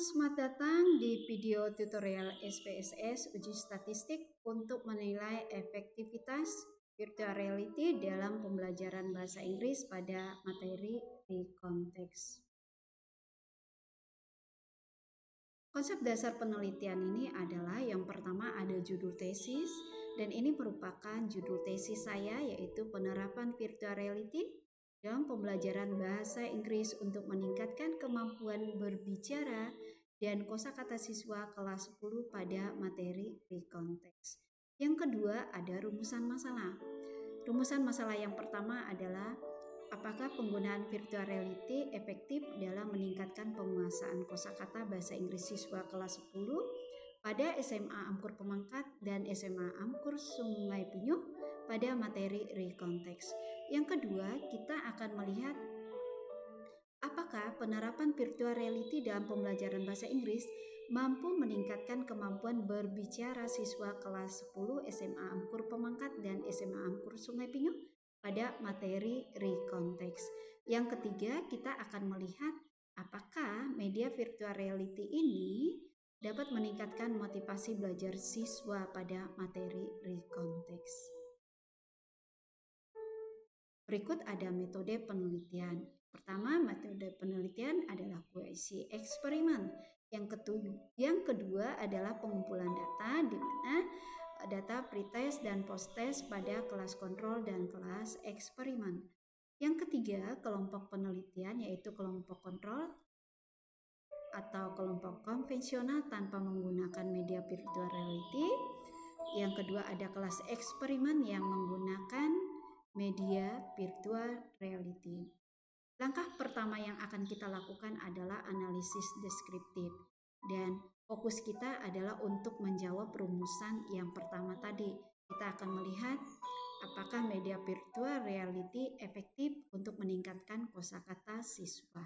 selamat datang di video tutorial SPSS Uji Statistik untuk menilai efektivitas virtual reality dalam pembelajaran bahasa Inggris pada materi Reconteks. Konsep dasar penelitian ini adalah yang pertama ada judul tesis, dan ini merupakan judul tesis saya, yaitu penerapan virtual reality dalam pembelajaran bahasa Inggris untuk meningkatkan kemampuan berbicara dan kosakata siswa kelas 10 pada materi Reconteks. Yang kedua ada rumusan masalah. Rumusan masalah yang pertama adalah apakah penggunaan virtual reality efektif dalam meningkatkan penguasaan kosakata bahasa Inggris siswa kelas 10 pada SMA Amkur Pemangkat dan SMA Amkur Sungai Pinyuh pada materi Reconteks. Yang kedua, kita akan melihat apakah penerapan virtual reality dalam pembelajaran bahasa Inggris mampu meningkatkan kemampuan berbicara siswa kelas 10 SMA Amkur Pemangkat dan SMA Amkur Sungai Pinyuh pada materi Reconteks. Yang ketiga, kita akan melihat apakah media virtual reality ini dapat meningkatkan motivasi belajar siswa pada materi Reconteks. Berikut ada metode penelitian. Pertama, metode penelitian adalah kuisi eksperimen. Yang kedua adalah pengumpulan data, di mana data pretest dan posttest pada kelas kontrol dan kelas eksperimen. Yang ketiga, kelompok penelitian yaitu kelompok kontrol atau kelompok konvensional tanpa menggunakan media virtual reality. Yang kedua ada kelas eksperimen yang menggunakan media virtual reality. Langkah pertama yang akan kita lakukan adalah analisis deskriptif, dan fokus kita adalah untuk menjawab rumusan yang pertama tadi. Kita akan melihat apakah media virtual reality efektif untuk meningkatkan kosakata siswa.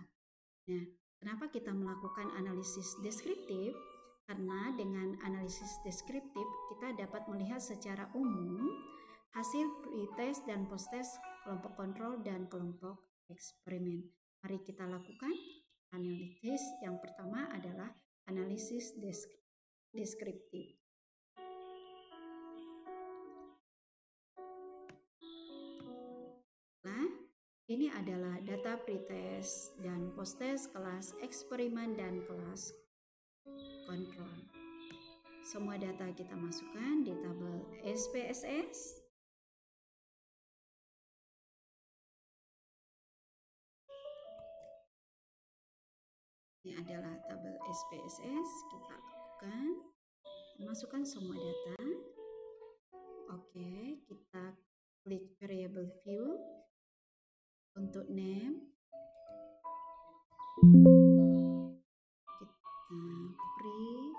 Nah, kenapa kita melakukan analisis deskriptif? Karena dengan analisis deskriptif kita dapat melihat secara umum hasil pretest dan posttest kelompok kontrol dan kelompok eksperimen. Mari kita lakukan analisis. Yang pertama adalah analisis deskriptif. Nah, ini adalah data pretest dan posttest kelas eksperimen dan kelas kontrol. Semua data kita masukkan di tabel SPSS. Ini adalah tabel SPSS, kita lakukan, masukkan semua data. Oke, kita klik variable view untuk name. Kita free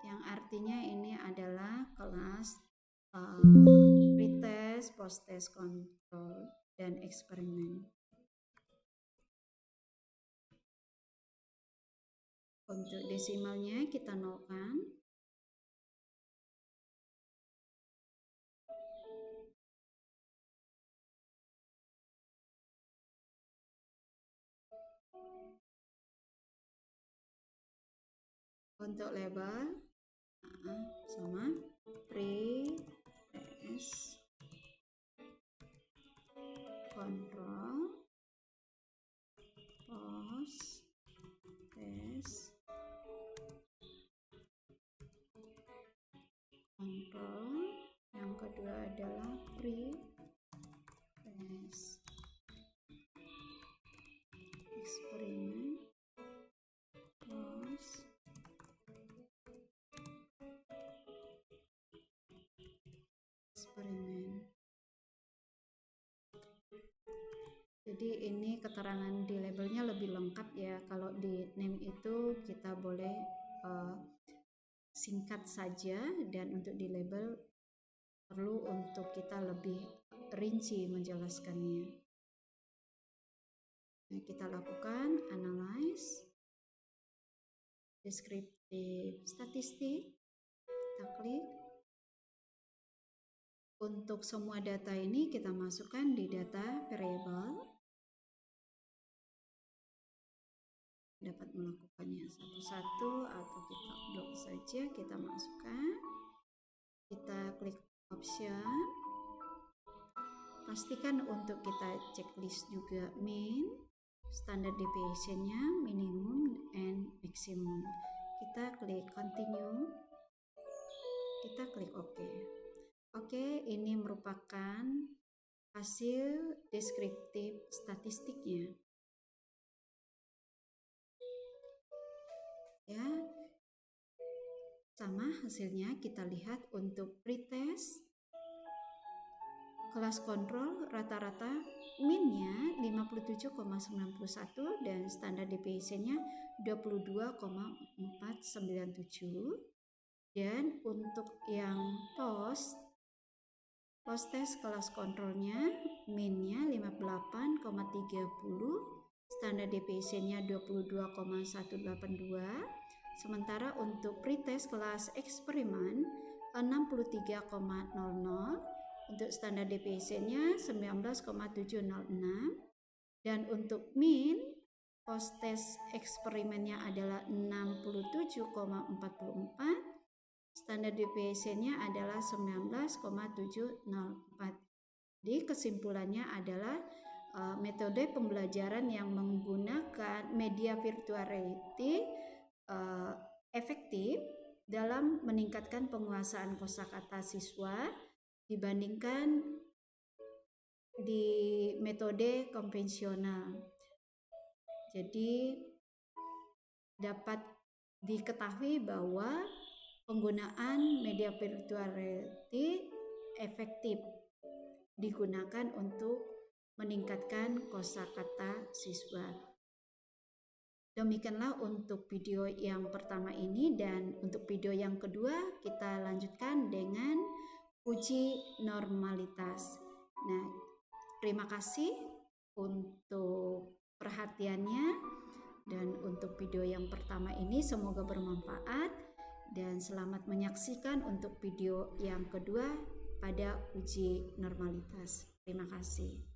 yang artinya ini adalah kelas pretest, posttest, kontrol, dan eksperimen. Untuk desimalnya kita nolkan. Untuk label sama pretest, kontrol, posttest, kontrol. Yang kedua adalah pretest, eksperimen, eksperimen. Jadi ini keterangan di labelnya lebih lengkap ya. Kalau di name itu kita boleh singkat saja, dan untuk di label perlu untuk kita lebih rinci menjelaskannya. Nah, kita lakukan analyze, deskriptif statistik, kita klik. Untuk semua data ini kita masukkan di data variable. Dapat melakukannya satu-satu atau kita blok saja, kita masukkan. Kita klik option. Pastikan untuk kita checklist juga mean, standard deviation-nya, minimum and maximum. Kita klik continue. Kita klik OK. Oke, ini merupakan hasil deskriptif statistiknya. Ya, sama hasilnya kita lihat untuk pretest, kelas kontrol rata-rata min-nya 57,91 dan standar deviation-nya 22,497. Dan untuk yang post test kelas kontrolnya min-nya 58,30, standar deviation-nya 22,182. Sementara untuk pretest kelas eksperimen 63,00, untuk standar deviation-nya 19,706. Dan untuk min post test eksperimennya adalah 67,44. Standar deviation-nya adalah 19,704. Jadi kesimpulannya adalah metode pembelajaran yang menggunakan media virtual reality efektif dalam meningkatkan penguasaan kosakata siswa dibandingkan di metode konvensional. Jadi dapat diketahui bahwa penggunaan media virtual reality efektif digunakan untuk meningkatkan kosakata siswa. Demikianlah untuk video yang pertama ini, dan untuk video yang kedua kita lanjutkan dengan uji normalitas. Nah, terima kasih untuk perhatiannya, dan untuk video yang pertama ini semoga bermanfaat. Dan selamat menyaksikan untuk video yang kedua pada uji normalitas. Terima kasih.